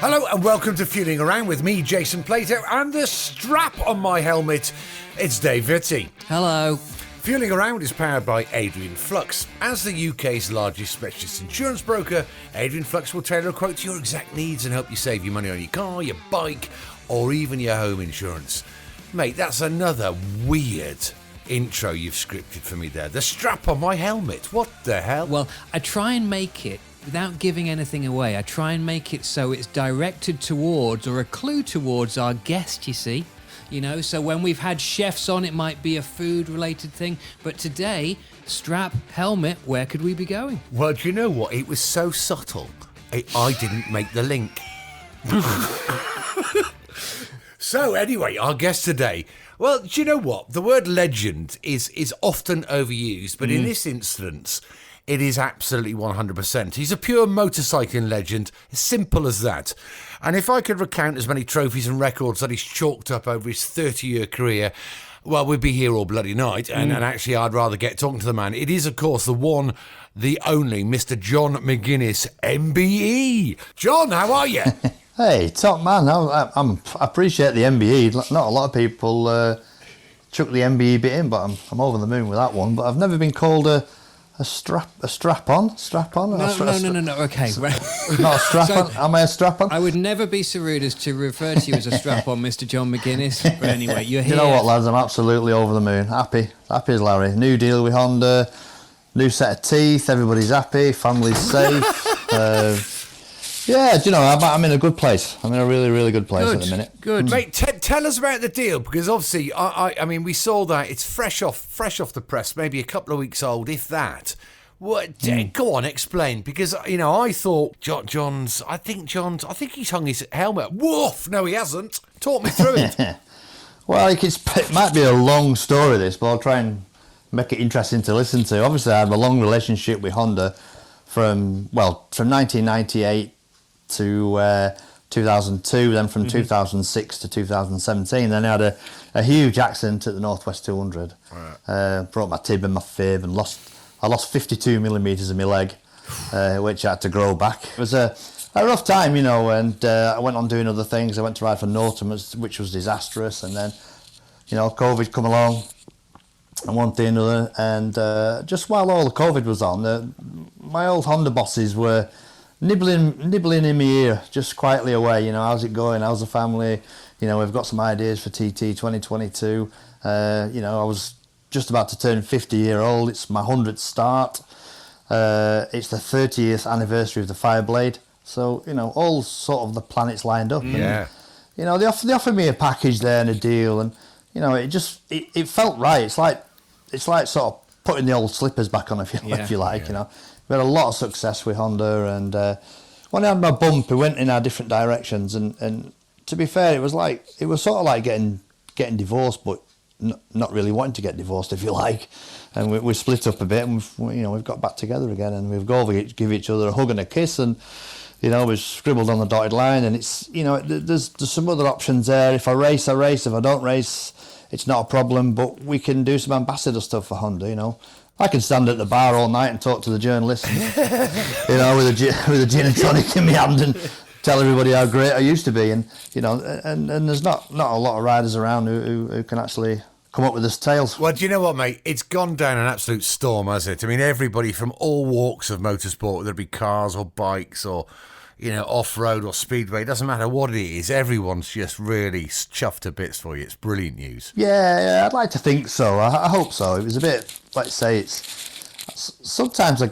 Hello and welcome to Fueling Around with me, Jason Plato, and the strap on my helmet, it's Dave Vitty. Hello. Fueling Around is powered by Adrian Flux. As the UK's largest specialist insurance broker, Adrian Flux will tailor a quote to your exact needs and help you save your money on your car, your bike, or even your home insurance. Mate, that's another weird intro you've scripted for me there. The strap on my helmet. What the hell? Well, I try and make it, without giving anything away, I try and make it so it's directed towards, or a clue towards, our guest, you see. You know, so when we've had chefs on, it might be a food-related thing. But today, strap, helmet, where could we be going? Well, do you know what? It was so subtle, I didn't make the link. So anyway, our guest today, well, do you know what? The word legend is often overused, but in this instance, it is absolutely 100%. He's a pure motorcycling legend, as simple as that. And if I could recount as many trophies and records that he's chalked up over his 30-year career, well, we'd be here all bloody night. And actually, I'd rather get talking to the man. It is, of course, the one, the only Mr. John McGuinness, MBE. John, how are you? Hey, top man. I appreciate the MBE. Not a lot of people chuck the MBE bit in, but I'm over the moon with that one. But I've never been called a strap on. No. Okay. Not a strap on. Am I a strap on? I would never be so rude as to refer to you as a strap on, Mr. John McGuinness. But anyway, you're here. You know what, lads? I'm absolutely over the moon. Happy as Larry. New deal with Honda. New set of teeth. Everybody's happy. Family's safe. Yeah, do you know, I'm in a good place. I'm in a really, really good place at the minute. Good. Mate, tell us about the deal, because obviously, I mean, we saw that it's fresh off the press, maybe a couple of weeks old, if that. What? Go on, explain, because you know, I thought I think he's hung his helmet. Woof! No, he hasn't. Talk me through it. Well, it might be a long story, this, but I'll try and make it interesting to listen to. Obviously, I have a long relationship with Honda from 1998 to 2002, then from 2006 to 2017. Then I had a huge accident at the Northwest 200. Right. Broke my tib and my fib and I lost 52 millimetres of my leg, which I had to grow back. It was a rough time, you know, and I went on doing other things. I went to ride for Norton, which was disastrous, and then, you know, COVID come along and one thing or another, and just while all the COVID was on, my old Honda bosses were nibbling in my ear, just quietly away. You know, how's it going? How's the family? You know, we've got some ideas for TT 2022. You know, I was just about to turn 50-year-old. It's my 100th start. It's the 30th anniversary of the Fireblade. So, you know, all sort of the planets lined up. Yeah. And, you know, they offered me a package there and a deal, and you know, it felt right. It's like sort of putting the old slippers back on, if you like. You know. We had a lot of success with Honda, and when I had my bump, we went in our different directions. And to be fair, it was sort of like getting divorced, but not really wanting to get divorced, if you like. And we split up a bit, and we've got back together again, and we've give each other a hug and a kiss, and you know, we've scribbled on the dotted line. And it's, you know, there's some other options there. If I race, I race. If I don't race, it's not a problem. But we can do some ambassador stuff for Honda, you know. I can stand at the bar all night and talk to the journalists, you know, with a gin and tonic in my hand and tell everybody how great I used to be. And you know, and there's not a lot of riders around who can actually come up with this tales. Well, do you know what, mate? It's gone down an absolute storm, hasn't it? I mean, everybody from all walks of motorsport, whether it be cars or bikes or, you know, off-road or speedway, it doesn't matter what it is, everyone's just really chuffed to bits for you. It's brilliant news. Yeah, I'd like to think so. I hope so. It was a bit, let's say, sometimes I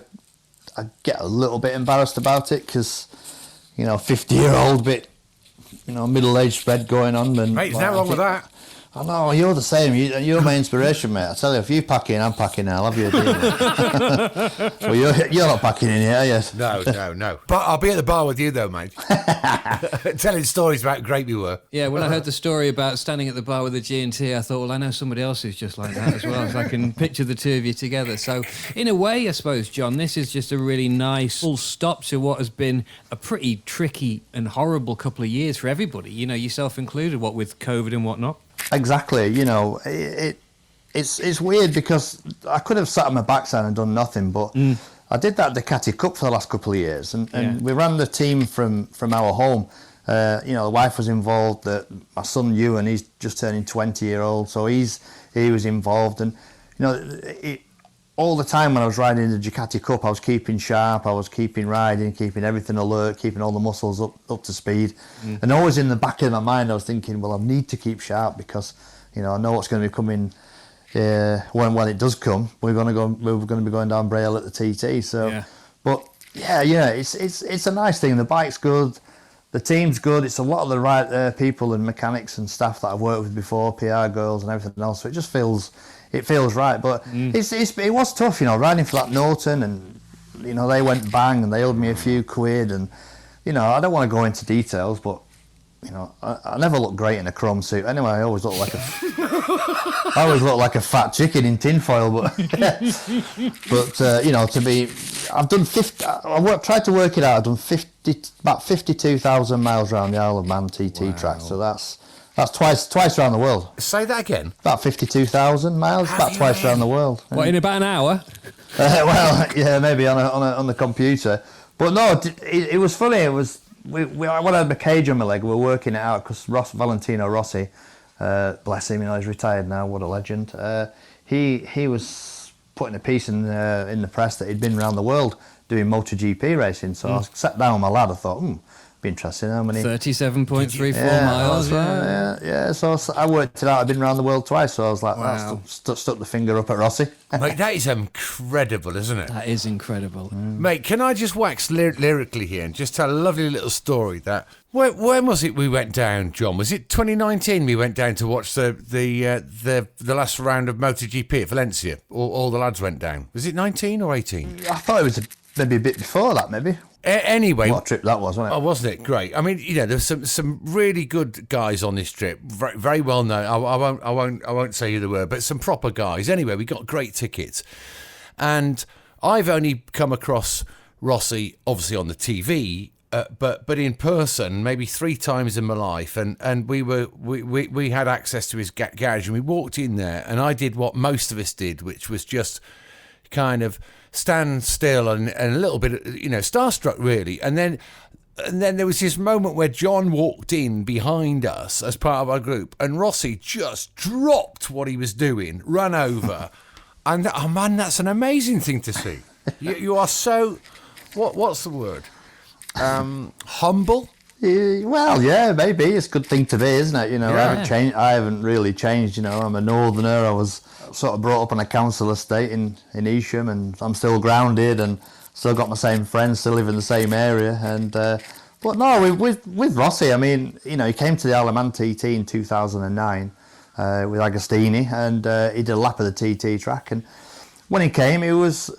get a little bit embarrassed about it because, you know, 50-year-old bit, you know, middle-aged spread going on. And, mate, there's nothing wrong with that. I know, you're the same. You're my inspiration, mate. I tell you, if you pack in, I'm packing in. I'll have you a deal. Well, you're not packing in here, are you? No. But I'll be at the bar with you, though, mate. Telling stories about how great we were. Yeah, when I heard the story about standing at the bar with a G&T, I thought, well, I know somebody else who's just like that as well, so I can picture the two of you together. So, in a way, I suppose, John, this is just a really nice full stop to what has been a pretty tricky and horrible couple of years for everybody, you know, yourself included, what with COVID and whatnot. Exactly, you know, it's weird because I could have sat on my backside and done nothing, but I did that Ducati Cup for the last couple of years, and we ran the team from our home, The wife was involved. My son Ewan, he's just turning 20-year-old, so he was involved, and all the time when I was riding the Ducati Cup, I was keeping sharp, I was keeping riding, keeping everything alert, keeping all the muscles up to speed. And always in the back of my mind, I was thinking, well, I need to keep sharp because, I know what's going to be coming when it does come. We're going to be going down Braille at the TT. So, but it's a nice thing. The bike's good, the team's good. It's a lot of the right people and mechanics and staff that I've worked with before, PR girls and everything else. So it just feels right, but it was tough, riding for that Norton, and they went bang and they owed me a few quid, and I don't want to go into details, but I never looked great in a chrome suit. Anyway, I always look like a fat chicken in tinfoil, but I've done 50. Tried to work it out. I've done about 52,000 miles around the Isle of Man TT track, so that's twice around the world. Say that again. About 52,000 miles. About twice around the world. What, in about an hour? Well, yeah, maybe on the computer. But no, it was funny. It was when I had my cage on my leg, we were working it out because Valentino Rossi, bless him, he's retired now. What a legend. He was putting a piece in the press that he'd been around the world doing MotoGP racing. So I sat down with my lad. I thought, be interesting. How many? 37.34 miles. Right, yeah. So I worked it out. I've been around the world twice, so I was like, wow. Stuck the finger up at Rossi. Mate, that is incredible, isn't it? That is incredible. Mate, can I just wax lyrically here and just tell a lovely little story that when was it we went down, John? Was it 2019 we went down to watch the last round of MotoGP at Valencia? All the lads went down. Was it 19 or 18? I thought it was maybe a bit before that, maybe. Anyway, what a trip that was, wasn't it? Oh, wasn't it great? I mean, there's some really good guys on this trip, very, very well known. I won't say who they were, but some proper guys. Anyway, we got great tickets, and I've only come across Rossi obviously on the TV, but in person maybe 3 times in my life, and we had access to his garage, and we walked in there, and I did what most of us did, which was just kind of stand still and a little bit, starstruck really. And then there was this moment where John walked in behind us as part of our group, and Rossi just dropped what he was doing, ran over, and oh man, that's an amazing thing to see. You are so, what's the word? Humble. Well, yeah, maybe it's a good thing to be, isn't it? I haven't changed. I haven't really changed. I'm a northerner. I was sort of brought up on a council estate in Evesham, and I'm still grounded and still got my same friends, still live in the same area. And but no, with Rossi, I mean, he came to the Isle of Man TT in 2009 with Agostini, and he did a lap of the TT track. And when he came, it was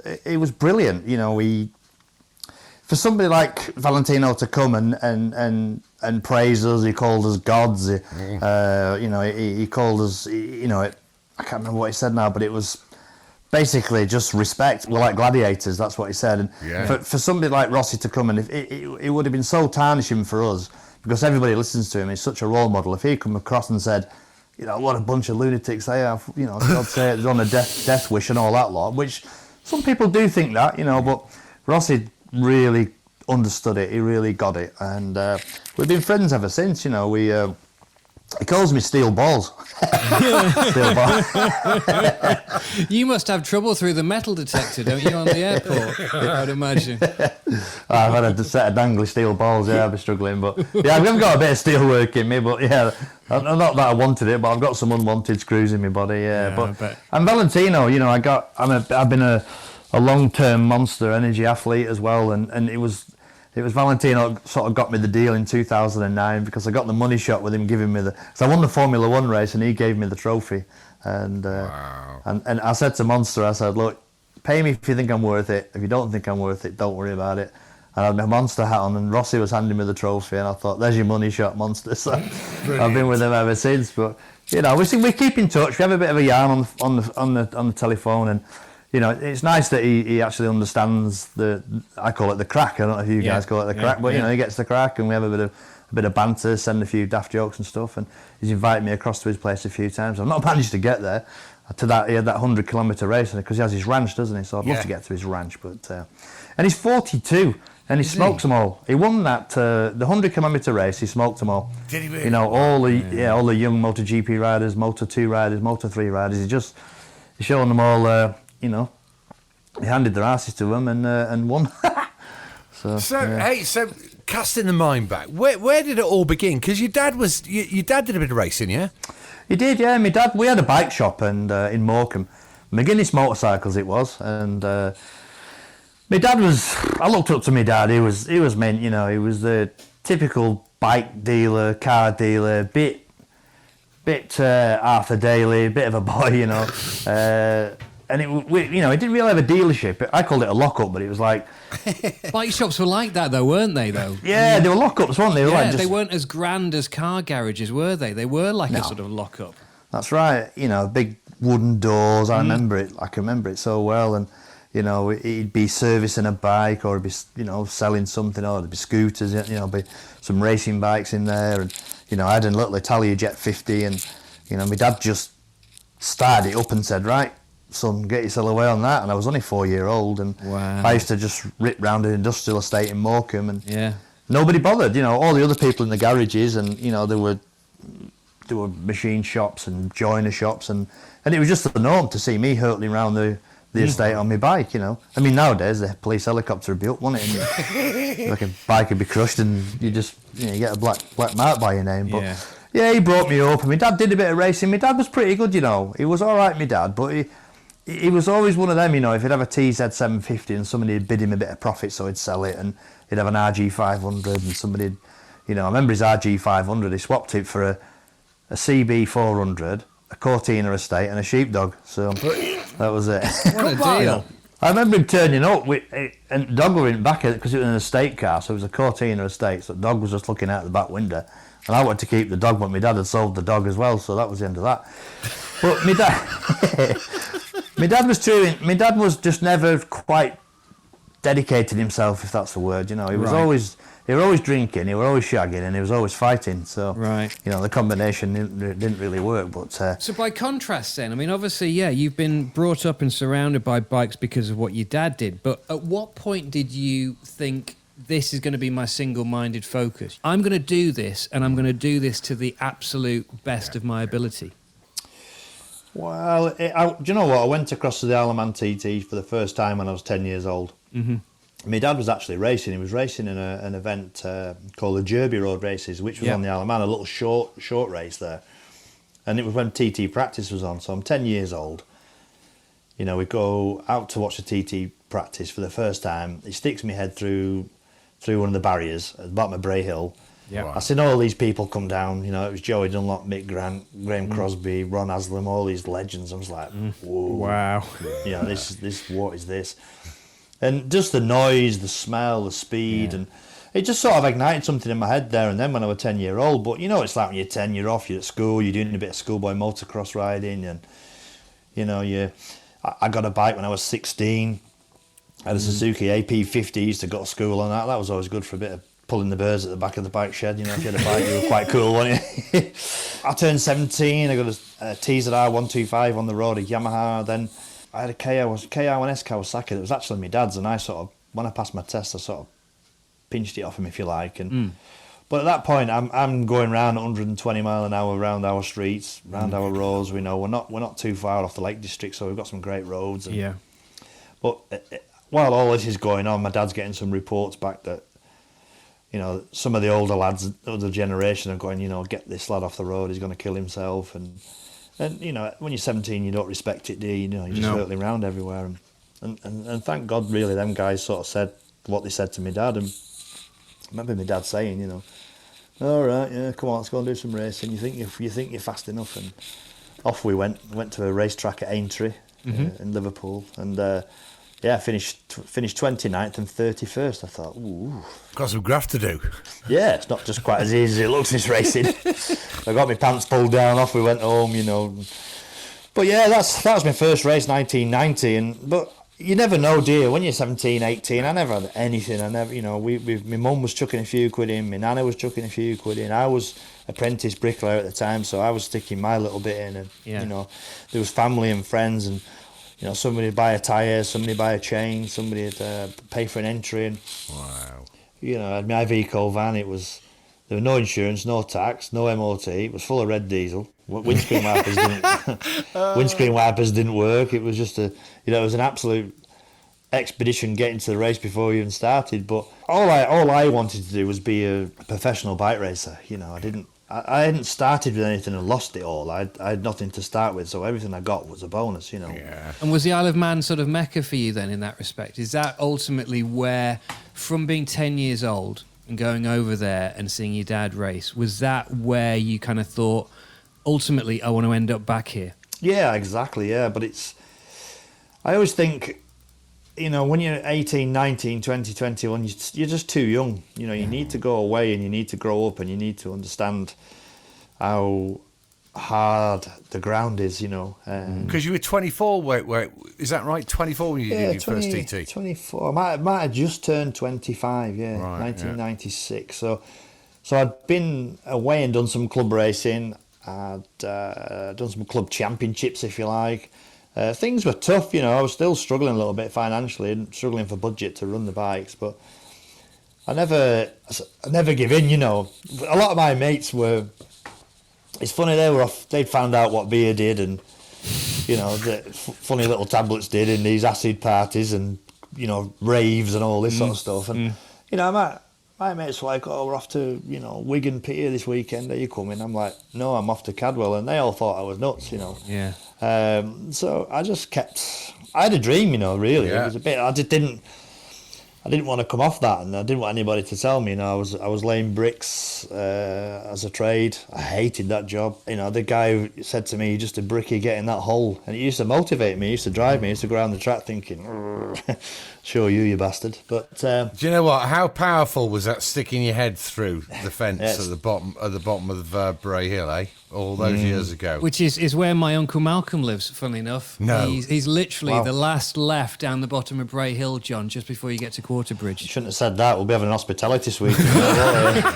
brilliant. For somebody like Valentino to come and praise us, he called us gods. He called us. I can't remember what he said now, but it was basically just respect. We're like gladiators. That's what he said. And for somebody like Rossi to come, and it would have been so tarnishing for us because everybody listens to him. He's such a role model. If he come across and said, what a bunch of lunatics they are. God say it, they're on a death wish and all that lot. Which some people do think that. But Rossi really understood it. He really got it, and we've been friends ever since. He calls me steel balls. Steel balls. You must have trouble through the metal detector, don't you, on the airport? I'd imagine. I've had a set of dangly steel balls. Yeah, I've been struggling, but yeah, I've got a bit of steel work in me. But yeah, not that I wanted it, but I've got some unwanted screws in my body. Yeah, and Valentino, I've been a long-term Monster Energy athlete as well, and it was Valentino sort of got me the deal in 2009 because I got the money shot with him giving me so I won the Formula 1 race and he gave me the trophy, and wow. and I said to Monster, I said, look, pay me if you think I'm worth it. If you don't think I'm worth it, don't worry about it. And I had my Monster hat on, and Rossi was handing me the trophy, and I thought, there's your money shot, Monster. So I've been with him ever since. But we keep in touch. We have a bit of a yarn on the telephone, and it's nice that he actually understands I call it the crack. I don't know if you guys call it the crack, but he gets the crack, and we have a bit of banter, send a few daft jokes and stuff. And he's invited me across to his place a few times. I've not managed to get there. He had that 100-kilometre race because he has his ranch, doesn't he? So I'd love to get to his ranch, but and he's 42. And he smoked them all. He won that the 100-kilometre race. He smoked them all. Did he really? You know, all the young MotoGP riders, Moto2 riders, Moto3 riders. He's showing them all. You know, he handed their asses to them and won. so casting the mind back, where did it all begin? Because your dad did a bit of racing, yeah? He did, yeah. My dad. We had a bike shop and in Morecambe, McGuinness motorcycles it was, and. My dad was. I looked up to my dad. He was meant, you know. He was the typical bike dealer, car dealer, bit Arthur Daly, bit of a boy, you know. And he didn't really have a dealership. I called it a lock-up, but it was like bike shops were like that, though, weren't they? Though. Yeah, they were lock-ups, weren't they? They weren't as grand as car garages, were they? They were like a sort of lock-up. That's right. You know, big wooden doors. I remember it. I can remember it so well, and. You know, he'd be servicing a bike, or he'd be, you know, selling something, or there'd be scooters, you know, be some racing bikes in there, and you know, I had a little Italia Jet 50, and you know, my dad just started it up and said, "Right, son, get yourself away on that." And I was only 4-year-old, and I used to just rip round an industrial estate in Morecambe, and nobody bothered. You know, all the other people in the garages, and you know, there were machine shops and joiner shops, and it was just the norm to see me hurtling around the estate on my bike, you know. I mean, nowadays the police helicopter would be up, wouldn't it? And like a bike would be crushed, and you just, you know, you get a black mark by your name. But yeah, he brought me up, and my dad did a bit of racing. My dad was pretty good, you know. He was all right, my dad, but he was always one of them, you know. If he'd have a TZ 750 and somebody would bid him a bit of profit, so he'd sell it, and he'd have an RG 500, and somebody'd, you know, I remember his RG 500. He swapped it for a CB 400. A Cortina estate and a sheepdog, so that was it. What a deal! I remember him turning up and the dog were in back because it was an estate car, so it was a Cortina estate. So the dog was just looking out the back window, and I wanted to keep the dog, but my dad had sold the dog as well, so that was the end of that. But my dad was just never quite dedicated himself, if that's the word. You know, he was always drinking, he was always shagging, and he was always fighting. So, you know, the combination didn't really work. But so by contrast, then, I mean, obviously, you've been brought up and surrounded by bikes because of what your dad did. But at what point did you think this is going to be my single-minded focus? I'm going to do this, and I'm going to do this to the absolute best of my ability. Well, do you know what? I went across to the Isle of Man TT for the first time when I was 10 years old. Mm-hmm. My dad was actually racing. He was racing in an event called the Derby Road Races, which was on the Isle of Man, a little short race there. And it was when TT practice was on. So I'm 10 years old. You know, we go out to watch the TT practice for the first time. He sticks my head through one of the barriers at the bottom of Bray Hill. Yeah. I seen all these people come down. You know, it was Joey Dunlop, Mick Grant, Graham Crosby, Ron Haslam, all these legends. I was like, whoa. Wow. You know, this what is this? And just the noise, the smell, the speed, and it just sort of ignited something in my head there and then when I was 10-year-old. But you know, it's like when you're 10, you're off, you're at school, you're doing a bit of schoolboy motocross riding, and you know, I got a bike when I was 16. I had a Suzuki AP50, used to go to school on that. That was always good for a bit of pulling the birds at the back of the bike shed. You know, if you had a bike, you were quite cool, weren't you? I turned 17, I got a TZR 125 on the road, a Yamaha, then I had a KR1S Kawasaki that was actually my dad's, and I sort of, when I passed my test, I sort of pinched it off him, if you like. And but at that point, I'm going around 120 mile an hour around our streets, around our roads. We know we're not too far off the Lake District, so we've got some great roads. And, but while all this is going on, my dad's getting some reports back that, you know, some of the older lads, the older generation, are going, you know, get this lad off the road, he's going to kill himself. And you know, when you're 17, you don't respect it, do you? You know, you're just hurtling around everywhere. And thank God, really, them guys sort of said what they said to my dad. And I remember my dad saying, you know, all right, yeah, come on, let's go and do some racing. You think you're fast enough? And off we went. Went to a racetrack at Aintree in Liverpool, and finished 29th and 31st. I thought, ooh, got some graft to do. Yeah, it's not just quite as easy as it looks, this racing. I got my pants pulled down, off we went home, you know. But yeah, that was my first race, 1990. But you never know, dear. When you're 17, 18, I never had anything. I never, you know, my mum was chucking a few quid in, my nana was chucking a few quid in. I was apprentice bricklayer at the time, so I was sticking my little bit in. And you know, there was family and friends, and You know, somebody would buy a tyre, somebody would buy a chain, somebody would pay for an entry. And, Wow. you know, I had my Iveco van, there was no insurance, no tax, no MOT, it was full of red diesel. Windscreen wipers didn't work. It was just it was an absolute expedition getting to the race before we even started. But all I wanted to do was be a professional bike racer. You know, I hadn't started with anything and lost it all. I had nothing to start with, so everything I got was a bonus, you know. Yeah. And was the Isle of Man sort of Mecca for you then in that respect? Is that ultimately where, from being 10 years old and going over there and seeing your dad race, was that where you kind of thought, ultimately, I want to end up back here? Yeah, exactly, yeah. But I always think, you know, when you're 18, 19, 20, 21, you're just too young. You know, you need to go away and you need to grow up and you need to understand how hard the ground is, you know. Because you were 24, wait, is that right? 24 when you did your first TT? 24. I might have just turned 25, yeah, Right, 1996. Yeah. So I'd been away and done some club racing. I'd done some club championships, if you like. Things were tough, you know. I was still struggling a little bit financially and struggling for budget to run the bikes, but I never give in, you know. A lot of my mates were. It's funny, they'd found out what beer did, and you know, the funny little tablets did in these acid parties, and you know, raves and all this sort of stuff. And you know, my mates were like, "Oh, we're off to, you know, Wigan Pier this weekend. Are you coming?" I'm like, "No, I'm off to Cadwell," and they all thought I was nuts, you know. Yeah. So I just kept. I had a dream, you know. Really, Yeah. it was a bit. I didn't want to come off that, and I didn't want anybody to tell me. You know, I was laying bricks as a trade. I hated that job. You know, the guy who said to me, "You're just a brickie getting that hole," and it used to motivate me. It used to drive me. I used to go around the track thinking, "Sure you bastard." But do you know what? How powerful was that sticking your head through the fence Yes. at the bottom of Bray Hill, eh? All those years ago. Which is where my Uncle Malcolm lives, funnily enough. No. He's literally Wow. the last left down the bottom of Bray Hill, John, just before you get to Quarterbridge. shouldn't have said that. We'll be having an hospitality suite.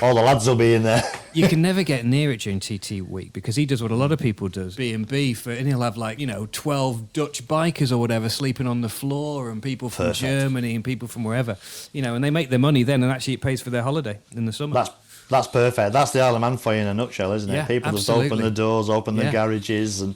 All the lads will be in there. You can never get near it during TT week because he does what a lot of people does, B&B, and he'll have 12 Dutch bikers or whatever sleeping on the floor, and people from Perfect. Germany and people from wherever, and they make their money then, and actually it pays for their holiday in the summer. That's perfect. That's the Isle of Man for you in a nutshell, isn't it? Yeah, People absolutely. just open the doors, open the Yeah. garages, and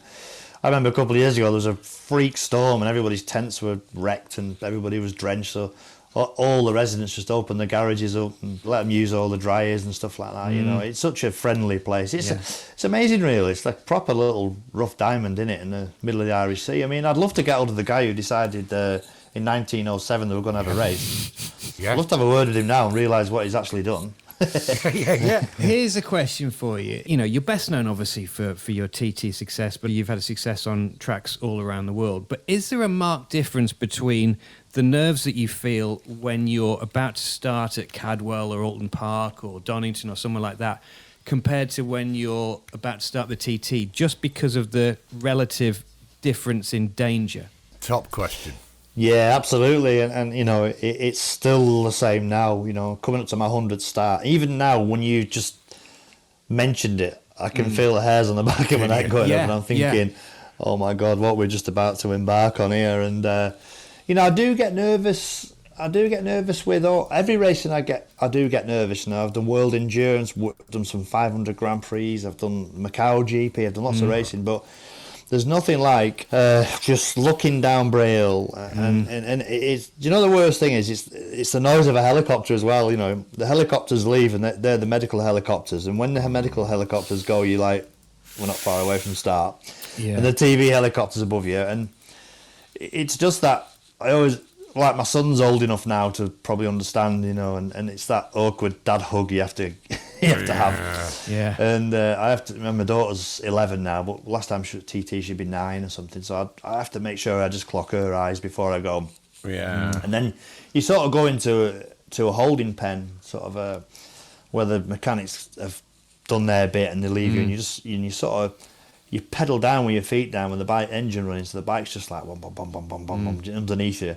I remember a couple of years ago there was a freak storm and everybody's tents were wrecked and everybody was drenched. So all the residents just opened the garages up and let them use all the dryers and stuff like that. You know, it's such a friendly place. It's amazing, really. It's like a proper little rough diamond, in it, in the middle of the Irish Sea. I mean, I'd love to get hold of the guy who decided in 1907 they were going to have a race. Yeah. I'd love to have a word with him now and realise what he's actually done. yeah. Here's a question for you. You're best known, obviously, for your TT success, but you've had a success on tracks all around the world. But is there a marked difference between the nerves that you feel when you're about to start at Cadwell or Alton Park or Donington or somewhere like that, compared to when you're about to start the TT, just because of the relative difference in danger? Top question. Yeah, absolutely, and it's still the same now. Coming up to my 100th start, even now when you just mentioned it, I can feel the hairs on the back of my neck going up, and I'm thinking, oh my God, what we're just about to embark on here. And I do get nervous. I do get nervous with every racing I do get nervous. I've done World Endurance, done some 500 Grand Prix, I've done Macau GP, I've done lots of racing, but there's nothing like just looking down Bray Hill, and it's, the worst thing is it's the noise of a helicopter as well. The helicopters leave and they're the medical helicopters, and when the medical helicopters go, you're like, we're not far away from start, and the TV helicopters above you, and it's just that I always. Like, my son's old enough now to probably understand, and it's that awkward dad hug you have to have. Yeah. And I have to remember, my daughter's 11 now, but last time she was TT, she'd be 9 or something. So I have to make sure I just clock her eyes before I go. Yeah. And then you sort of go into a holding pen, sort of where the mechanics have done their bit and they leave you, and you sort of. You pedal down with your feet down with the bike engine running, so the bike's just like bum, bum, bum, bum, bum, bum, underneath you.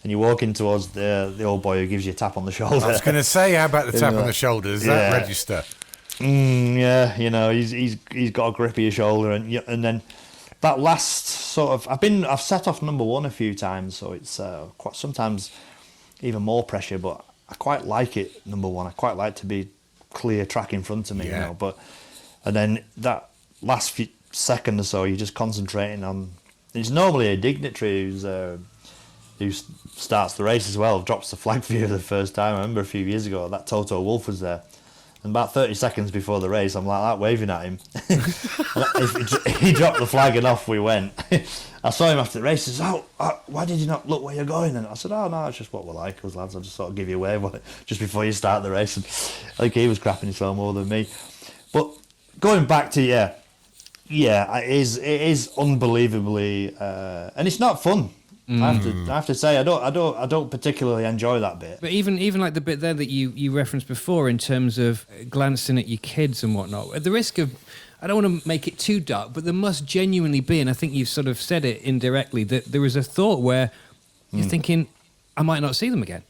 And you're walking towards the old boy who gives you a tap on the shoulder. I was going to say, how about the tap on the shoulder? Does that register? Yeah, he's got a grip of your shoulder, and then that last sort of, I've set off number one a few times, so it's quite sometimes even more pressure. But I quite like it number one. I quite like to be clear track in front of me, you know. But and then that last few second or so, you're just concentrating on. It's normally a dignitary who starts the race as well, drops the flag for you the first time. I remember a few years ago that Toto Wolff was there. And about 30 seconds before the race, I'm like that, waving at him. He dropped the flag and off we went. I saw him after the race. He says, why did you not look where you're going? And I said, oh, no, it's just what we're like us lads. I'll just sort of give you a wave just before you start the race. And I think he was crapping himself more than me. But going back to, it is unbelievably... and it's not fun. I have to say I don't particularly enjoy that bit. But even like the bit there that you referenced before in terms of glancing at your kids and whatnot, at the risk of, I don't want to make it too dark, but there must genuinely be, and I think you've sort of said it indirectly, that there is a thought where you're thinking, I might not see them again.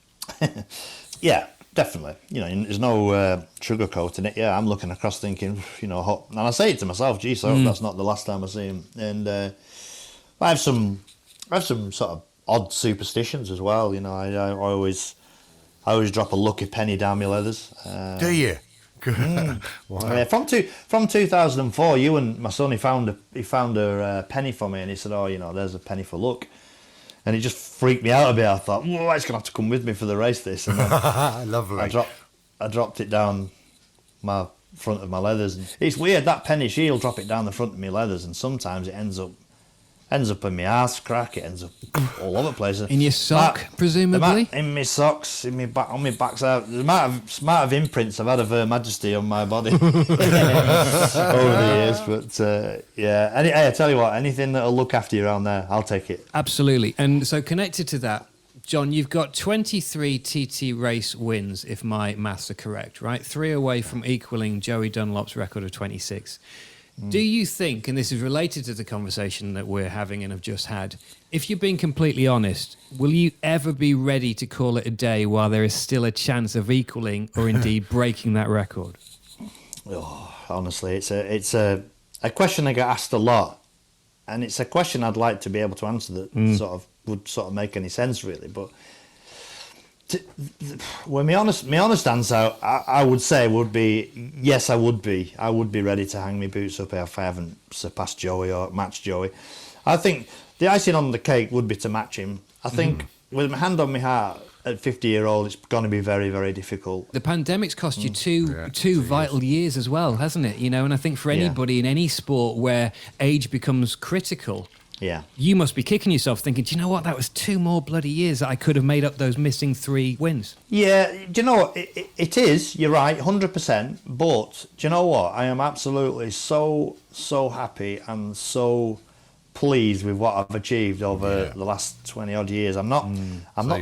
Yeah, definitely. You know, there's no sugarcoating it. Yeah, I'm looking across thinking, you know, and I say it to myself, geez, I hope that's not the last time I see him. And I have some sort of odd superstitions as well. You know, I always drop a lucky penny down my leathers. Do you? Wow. Yeah, from 2004, you and my son, he found a penny for me, and he said, "Oh, you know, there's a penny for luck," and it just freaked me out a bit. I thought, "Whoa, it's gonna have to come with me for the race." This, and lovely. I dropped it down my front of my leathers. It's weird, that penny. She'll drop it down the front of my leathers, and sometimes it ends up in my arse crack. It ends up all over the place. In your sock, presumably? In my socks, in my back, on my backside. The amount of imprints I've had of Her Majesty on my body over the years. But I tell you what, anything that'll look after you around there, I'll take it. Absolutely. And so connected to that, John, you've got 23 TT race wins, if my maths are correct, right? 3 away from equaling Joey Dunlop's record of 26. Do you think, and this is related to the conversation that we're having and have just had, if you're being completely honest, will you ever be ready to call it a day while there is still a chance of equaling or indeed breaking that record? Oh, honestly, it's a question I get asked a lot, and it's a question I'd like to be able to answer that would make any sense, really. But well, my honest answer, I would say would be yes. I would be ready to hang my boots up if I haven't surpassed Joey or matched Joey. I think the icing on the cake would be to match him. I think with my hand on my heart, at 50-year-old, it's going to be very, very difficult. The pandemic's cost you two vital years as well, hasn't it? You know, and I think for anybody in any sport where age becomes critical. Yeah, you must be kicking yourself thinking, do you know what, that was 2 more bloody years that I could have made up those missing 3 wins. Yeah, do you know what, it is, you're right, 100%, but do you know what, I am absolutely so happy and so pleased with what I've achieved over the last 20 odd years. I'm not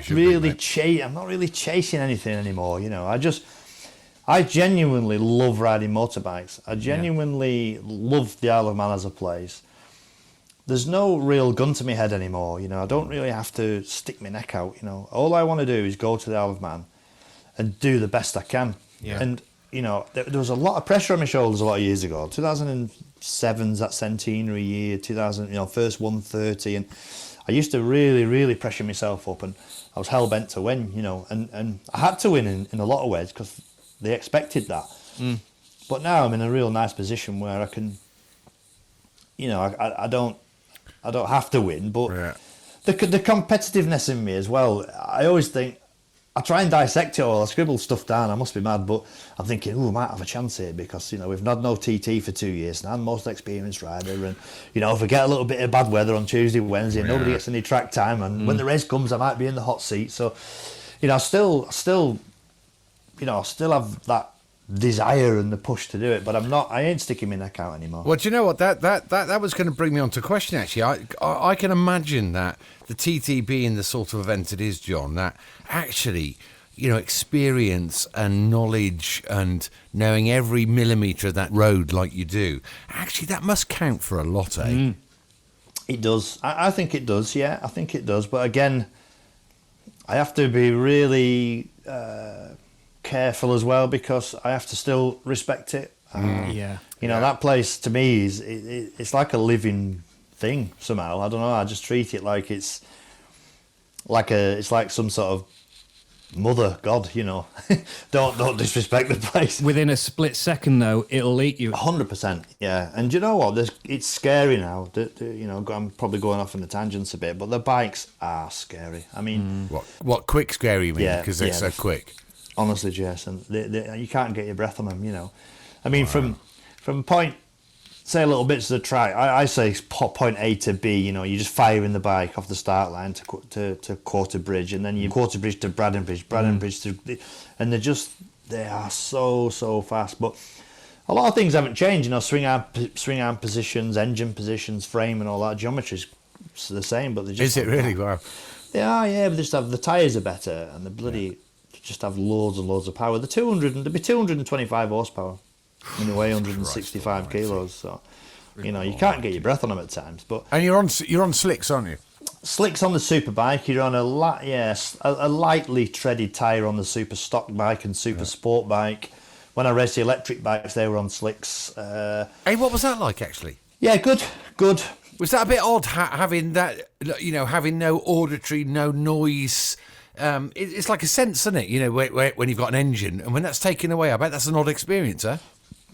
really chasing anything anymore, you know. I genuinely love riding motorbikes. I genuinely love the Isle of Man as a place. There's no real gun to my head anymore, you know. I don't really have to stick my neck out, you know. All I want to do is go to the Isle of Man and do the best I can. Yeah. And, you know, there was a lot of pressure on my shoulders a lot of years ago. 2007's that centenary year, 2000, you know, first 130, and I used to really, really pressure myself up, and I was hell-bent to win, you know, and I had to win in a lot of ways because they expected that. But now I'm in a real nice position where I can, you know, I don't have to win, but the competitiveness in me as well. I always think, I try and dissect it all. I scribble stuff down. I must be mad, but I'm thinking, I might have a chance here because, you know, we've had no TT for 2 years now. I'm the most experienced rider, and, you know, if we get a little bit of bad weather on Tuesday, Wednesday, nobody gets any track time, and when the race comes, I might be in the hot seat. So, you know, I still have that desire and the push to do it, but I ain't sticking my neck out anymore. Well, do you know what, that was going to bring me on to a question, actually. I can imagine that the TT being the sort of event it is, John, that actually, you know, experience and knowledge and knowing every millimetre of that road like you do, actually that must count for a lot, eh? It does. I think it does, yeah, I think it does, but again, I have to be really careful as well because I have to still respect it. You know, that place to me it's like a living thing somehow. I don't know. I just treat it like it's like some sort of mother god, you know. don't disrespect the place. Within a split second, though, it'll eat you. 100%, yeah. And you know what? It's scary now. You know, I'm probably going off on the tangents a bit, but the bikes are scary. I mean, What quick scary you mean? Yeah, Because they're so quick. honestly, Jason, you can't get your breath on them. You know, I mean, from point, say a little bits of the track. I say point A to B. You know, you just firing the bike off the start line to Quarter Bridge, and then you Quarter Bridge to Braddon Bridge to, and they are so fast. But a lot of things haven't changed. You know, swing arm positions, engine positions, frame, and all that geometry's the same. But they just Is it really? Wow. They are, yeah. But they just have the tyres are better, and the bloody just have loads and loads of power. There'd be 225 horsepower. In a way, 165 kilos. So, you know, you can't get your breath on them at times. But And you're on slicks, aren't you? slicks on the super bike. You're on a lightly treaded tyre on the super stock bike and super sport bike. When I raced the electric bikes, they were on slicks. Hey, what was that like actually? Yeah, good. Was that a bit odd having that? You know, having no auditory, no noise. It's like a sense, isn't it? You know, when you've got an engine and when that's taken away, I bet that's an odd experience, huh?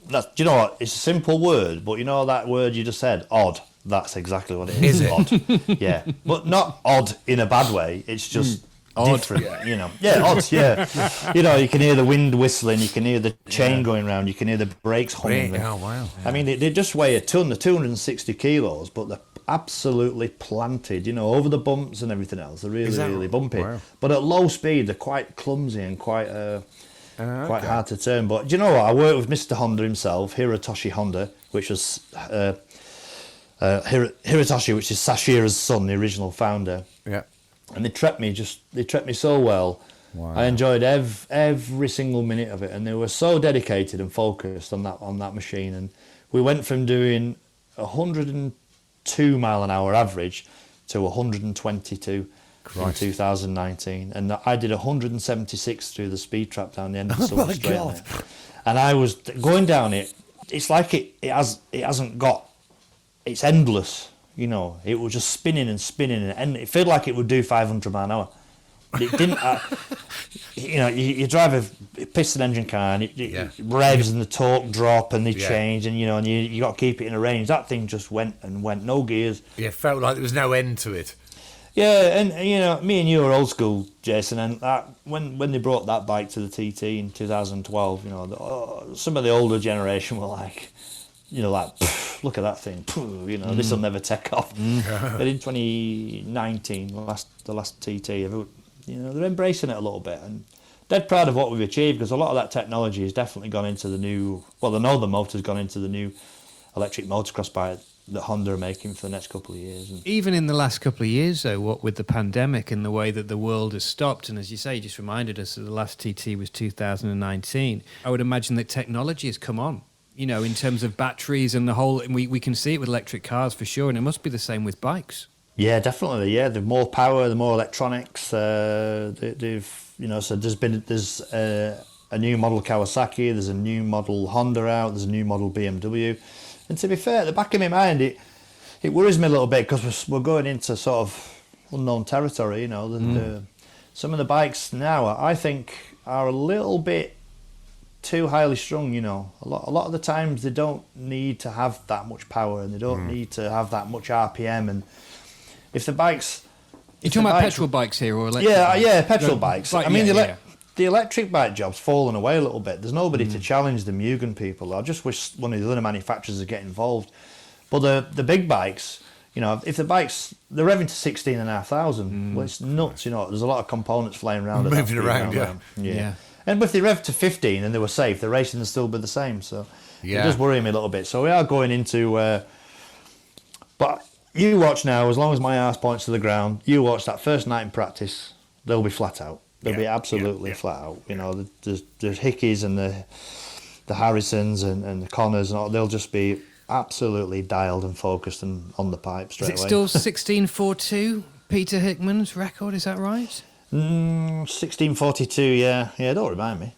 Do you know what? It's a simple word, but you know that word you just said, odd. That's exactly what it is. Is it? Odd? Yeah, but not odd in a bad way. It's just different. You know, odd. Yeah, you know, you can hear the wind whistling, you can hear the chain going round, you can hear the brakes humming. Oh wow! I mean, they just weigh a ton. They're 260 kilos, but they're absolutely planted. You know, over the bumps and everything else. They're really bumpy. Wow. But at low speed, they're quite clumsy and quite Okay. hard to turn. But do you know what? I worked with Mr. Honda himself, Hirotoshi Honda, which was Hirotoshi, which is Sashira's son, the original founder. Yeah. And they treated me so well. Wow. I enjoyed every single minute of it, and they were so dedicated and focused on that machine. And we went from doing 102 mile an hour average to 122 in 2019, and I did 176 through the speed trap down the end of the Silver Straight. God. And I was going down it. It's like it hasn't got. It's endless. You know, it was just spinning and it felt like it would do 500 mile an hour. It didn't. You know, you drive a piston engine car and it revs and the torque drop and they change, and you know, and you got to keep it in a range. That thing just went, no gears. Yeah, felt like there was no end to it. Yeah, and you know, me and you are old school, Jason, and when they brought that bike to the TT in 2012, you know, some of the older generation were like, you know, like, look at that thing, you know, this will never take off. But in 2019, the last TT, you know, they're embracing it a little bit, and dead proud of what we've achieved, because a lot of that technology has definitely gone into the new. Well, I know the motor's gone into the new electric motocross bike that Honda are making for the next couple of years. And Even in the last couple of years, though, what with the pandemic and the way that the world has stopped, and as you say, you just reminded us that the last TT was 2019, I would imagine that technology has come on, you know, in terms of batteries and the whole, and we can see it with electric cars for sure, and it must be the same with bikes. yeah, definitely. Yeah, they've more power, the more electronics. They've, you know, so there's a new model Kawasaki, there's a new model Honda out, there's a new model BMW. And to be fair, at the back of my mind, it worries me a little bit, because we're going into sort of unknown territory. You know, some of the bikes now, I think, are a little bit too highly strung. You know, a lot of the times they don't need to have that much power, and they don't need to have that much RPM. And if the bikes, You're talking about petrol bikes here, or electric? yeah, petrol bikes. I mean, yeah. the electric bike job's fallen away a little bit. There's nobody to challenge the Mugen people. I just wish one of the other manufacturers would get involved. But the big bikes, you know, if the bikes, they're revving to 16,500. Well, it's nuts, you know. There's a lot of components flying around. Moving around, yeah. And if they rev to 15 and they were safe, the racing will still be the same. So it does worry me a little bit. So we are going into... but you watch now, as long as my arse points to the ground, you watch that first night in practice, they'll be flat out. They'll be absolutely flat out. You know, the Hickeys and the Harrisons and the Connors, and all, they'll just be absolutely dialed and focused and on the pipe straight away. Is it still 16.42, Peter Hickman's record? Is that right? 1642, yeah. Don't remind me.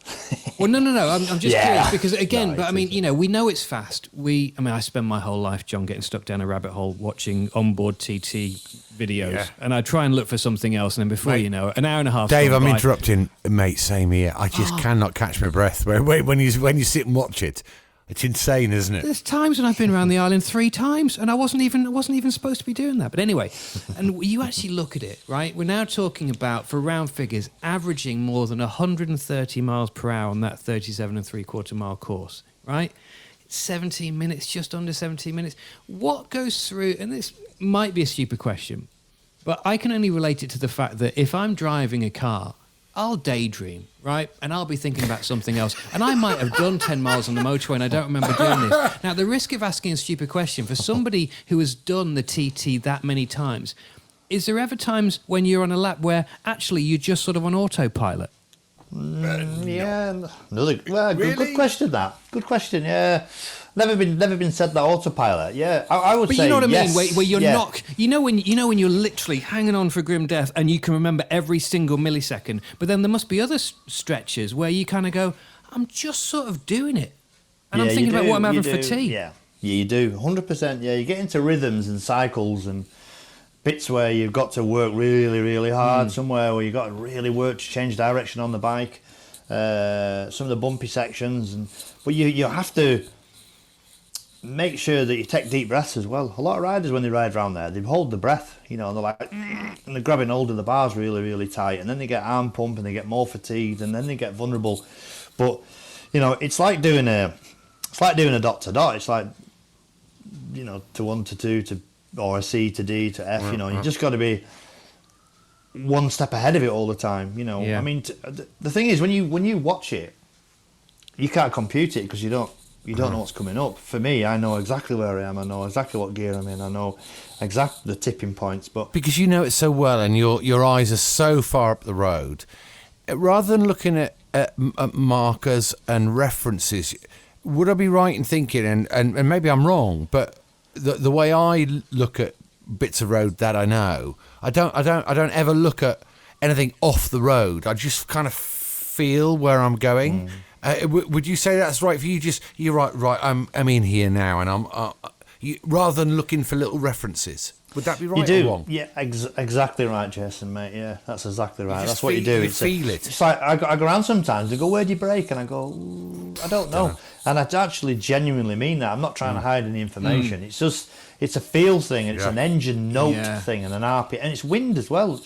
Well, no. I'm just curious because again, No, but I mean, we know it's fast. I spend my whole life, John, getting stuck down a rabbit hole watching onboard TT videos, and I try and look for something else, and then before you know it, an hour and a half. Dave, I'm interrupting, mate. Same here. I just cannot catch my breath when you sit and watch it. It's insane, isn't it? There's times when I've been around the island 3 times, and I wasn't even supposed to be doing that. But anyway, and you actually look at it, right? We're now talking about, for round figures, averaging more than 130 miles per hour on that 37 3/4 mile course, right? 17 minutes, just under 17 minutes. What goes through, and this might be a stupid question, but I can only relate it to the fact that if I'm driving a car, I'll daydream, right? And I'll be thinking about something else. And I might have done 10 miles on the motorway and I don't remember doing this. Now, the risk of asking a stupid question, for somebody who has done the TT that many times, is there ever times when you're on a lap where actually you're just sort of on autopilot? Yeah, another Really? good question. Good question. Yeah, never been said that autopilot. Yeah, I would But say you know what I yes. mean, where you're Yeah. not. You know when you're literally hanging on for grim death and you can remember every single millisecond. But then there must be other stretches where you kind of go, I'm just sort of doing it, and I'm Yeah, thinking you about do, what I'm having you for do. tea. Yeah, you do 100%. Yeah, you get into rhythms and cycles and bits where you've got to work really, really hard. Somewhere where you've got to really work to change direction on the bike. Some of the bumpy sections, but you have to make sure that you take deep breaths as well. A lot of riders, when they ride around there, they hold the breath, and they're like, and they're grabbing hold of the bars really, really tight, and then they get arm pump and they get more fatigued, and then they get vulnerable. But it's like doing a dot to dot. It's like to 1 to 2 to, or a C to D to F. You just got to be one step ahead of it all the time. Yeah. I mean, the thing is, when you watch it, you can't compute it because you don't know what's coming up. For me, I know exactly where I am. I know exactly what gear I'm in. I know exactly the tipping points. But Because you know it so well, and your eyes are so far up the road, rather than looking at markers and references, would I be right in thinking, and maybe I'm wrong, but the way I look at bits of road that I know, I don't ever look at anything off the road. I just kind of feel where I'm going. Would you say that's right for you? You're right. I'm in here now, and I'm rather than looking for little references. Would that be right you do. or wrong? Yeah, exactly right, Jason, mate. Yeah, that's exactly right. just That's what you feel- do. you feel it. It's like I go around sometimes. They go, "Where do you brake?" And I go, "I don't know." And I actually genuinely mean that. I'm not trying to hide any information. It's just it's a feel thing. And it's an engine note thing and an RP, and it's wind as well.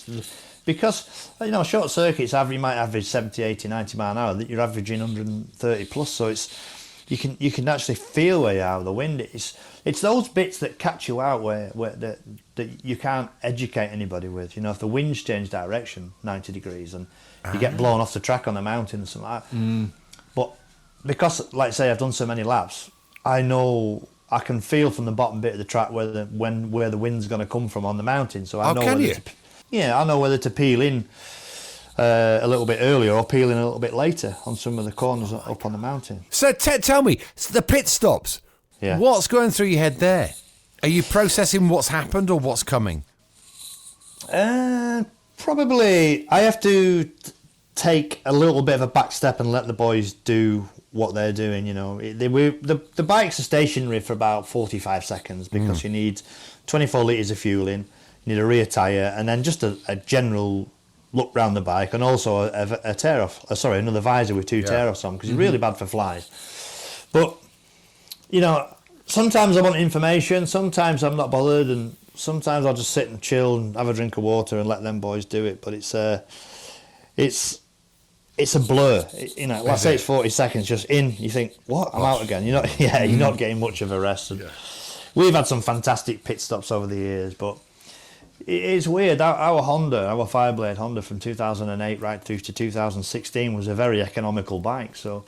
Because short circuits you might average 70, 80, 90 mile an hour. That you're averaging 130 plus. So it's you can actually feel where you are with the wind. It's those bits that catch you out where that you can't educate anybody with. If the winds change direction 90 degrees and you get blown off the track on the mountain and something like that. But because, like I say, I've done so many laps, I know I can feel from the bottom bit of the track where the wind's going to come from on the mountain. So I know I know whether to peel in a little bit earlier or peel in a little bit later on some of the corners up on the mountain. So tell me, the pit stops. Yeah. What's going through your head there? Are you processing what's happened or what's coming? Probably I have to take a little bit of a back step and let the boys do what they're doing. The bikes are stationary for about 45 seconds because you need 24 litres of fuel in, you need a rear tyre, and then just a general look round the bike, and also a tear off. Another visor with 2 tear offs on because it's really bad for flies. But sometimes I want information, sometimes I'm not bothered, and sometimes I'll just sit and chill and have a drink of water and let them boys do it. But it's a blur. Let's say it's 40 seconds just in. You think, what? I'm out again. You're not getting much of a rest. And we've had some fantastic pit stops over the years, but it's weird. Our Fireblade Honda from 2008 right through to 2016 was a very economical bike. So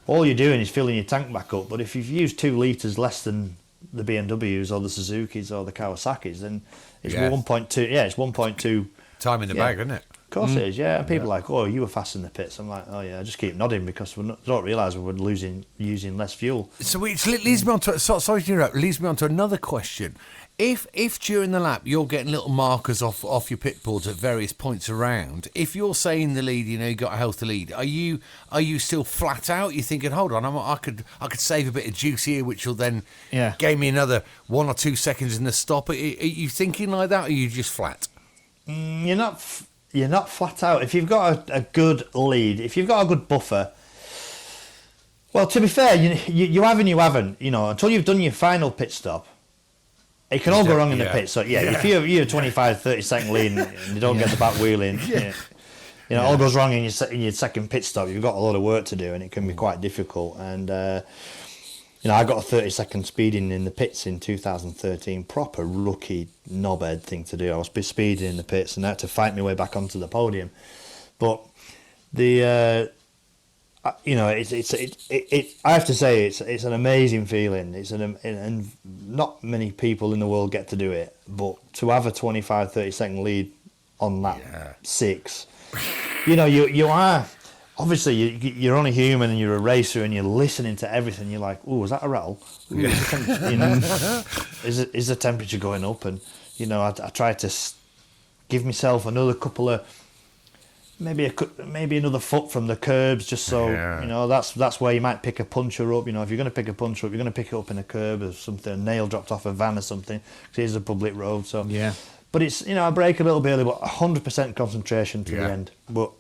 all you're doing is filling your tank back up. But if you've used 2 litres less than the BMWs or the Suzukis or the Kawasaki's, then it's 1.2. Yeah, it's 1.2 Time in the bag, isn't it? Of course it is, yeah. And people are like, oh, you were fast in the pits. I'm like, oh yeah, I just keep nodding because we don't realise we're using less fuel. So it leads me on to, sorry to interrupt, leads me on to another question. If during the lap you're getting little markers off your pit boards at various points around, if you're saying the lead, you got a healthy lead, are you still flat out? You're thinking, hold on, I could save a bit of juice here, which will then gain me another 1 or 2 seconds in the stop. Are you thinking like that, or are you just flat? You're not flat out. If you've got a good lead, if you've got a good buffer. Well, to be fair, you have and you haven't. Until you've done your final pit stop. It can all go wrong in the pit. So, if you're 25, 30 second lead and you don't get the back wheel in, it all goes wrong in your second pit stop. You've got a lot of work to do and it can be quite difficult. And, I got a 30-second speeding in the pits in 2013. Proper rookie knobhead thing to do. I was speeding in the pits and I had to fight my way back onto the podium. But I have to say it's an amazing feeling. And not many people in the world get to do it, but to have a 25, 30 second lead on lap 6, you are obviously you're only human and you're a racer and you're listening to everything. You're like, oh, is that a rattle? Ooh, is the temperature going up? And I try to give myself another couple of. Maybe another foot from the curbs, just so that's where you might pick a puncher up. If you're going to pick a puncher up, you're going to pick it up in a curb or something. A nail dropped off a van or something. Because it is a public road, so But it's I break a little bit early, but 100% concentration to the end. But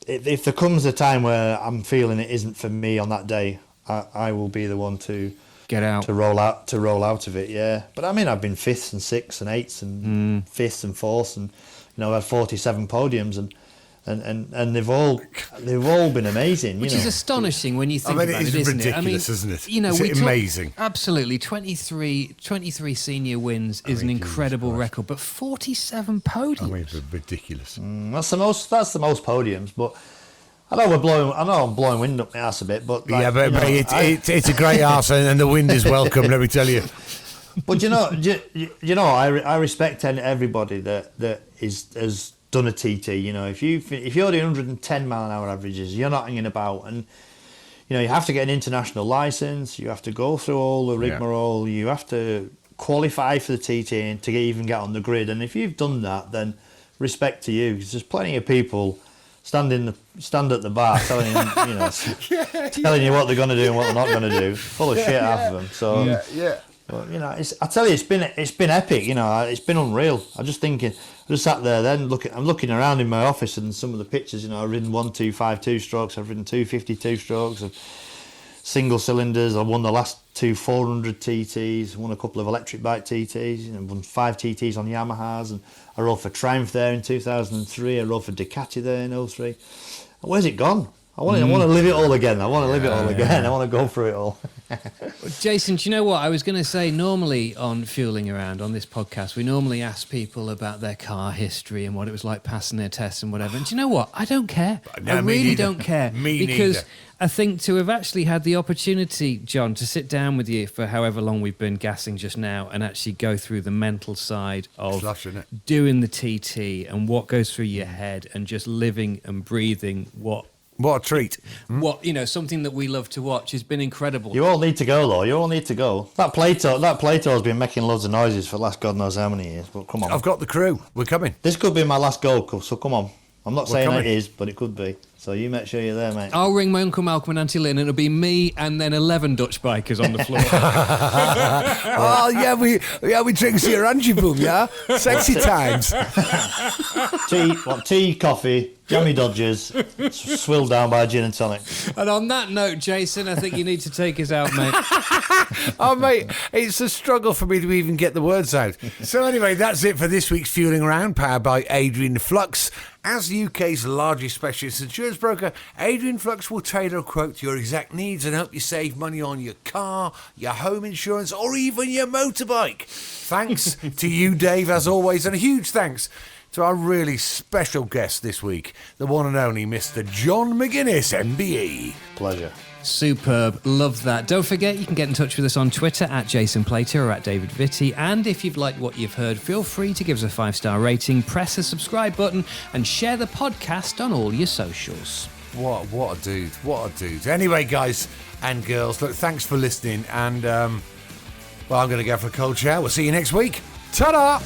if there comes a time where I'm feeling it isn't for me on that day, I will be the one to get out, to roll out of it. Yeah, but I mean I've been 5th and 6th and 8th and 5th and 4th, and I had 47 podiums and they've all been amazing, which is astonishing when you think about it, isn't it? Ridiculous, isn't it? It's amazing. Absolutely, 23 senior wins is an incredible record, but 47 podiums. It's ridiculous. That's the most podiums, but I know I'm blowing wind up my ass a bit, but it's a great arse and the wind is welcome. Let me tell you. But I respect everybody that has done a TT. If you're doing 110 mile an hour averages, you're not hanging about, and you have to get an international license, you have to go through all the rigmarole, you have to qualify for the TT and to even get on the grid. And if you've done that, then respect to you, because there's plenty of people stand at the bar telling you what they're going to do and what they're not going to do, full of shit, half of them. So but, I tell you, it's been epic. It's been unreal. I just sat there then I'm looking around in my office and some of the pictures. I've ridden 1252 strokes. I've ridden 252 strokes of single cylinders. I won the last 2 400 TTs. Won a couple of electric bike TTs. Won 5 TTs on Yamahas, and I rode for Triumph there in 2003. I rode for Ducati there in 2003. Where's it gone? I want to live it all again. I want to live it all again. I want to go through it all. Jason, do you know what? I was going to say, normally on Fueling Around, on this podcast, we normally ask people about their car history and what it was like passing their tests and whatever. And do you know what? I don't care. No, I really don't care. Because neither. I think to have actually had the opportunity, John, to sit down with you for however long we've been gassing just now and actually go through the mental side of doing the TT and what goes through your head and just living and breathing what a treat. Something that we love to watch has been incredible. You all need to go, though. You all need to go. That Plato's been making loads of noises for the last God knows how many years, but come on. I've got the crew. We're coming. This could be my last goal, so come on. I'm not saying it is, but it could be. So you make sure you're there, mate. I'll ring my Uncle Malcolm and Auntie Lynn, and it'll be me and then 11 Dutch bikers on the floor. we drink your Angie Boom, yeah? Sexy times. Tea, coffee, jammy dodgers, swilled down by a gin and tonic. And on that note, Jason, I think you need to take us out, mate. Oh, mate, it's a struggle for me to even get the words out. So anyway, that's it for this week's Fueling Around, powered by Adrian Flux. As the UK's largest specialist insurance broker, Adrian Flux will tailor a quote to your exact needs and help you save money on your car, your home insurance, or even your motorbike. Thanks to you, Dave, as always, and a huge thanks to our really special guest this week, the one and only Mr. John McGuinness, MBE. Pleasure. Superb. Love that. Don't forget, you can get in touch with us on Twitter at Jason Plater or at David Vitti. And if you've liked what you've heard, feel free to give us a 5-star rating, press the subscribe button, and share the podcast on all your socials. What a dude. What a dude. Anyway, guys and girls, look, thanks for listening. And, well, I'm going to go for a cold shower. We'll see you next week. Ta-da!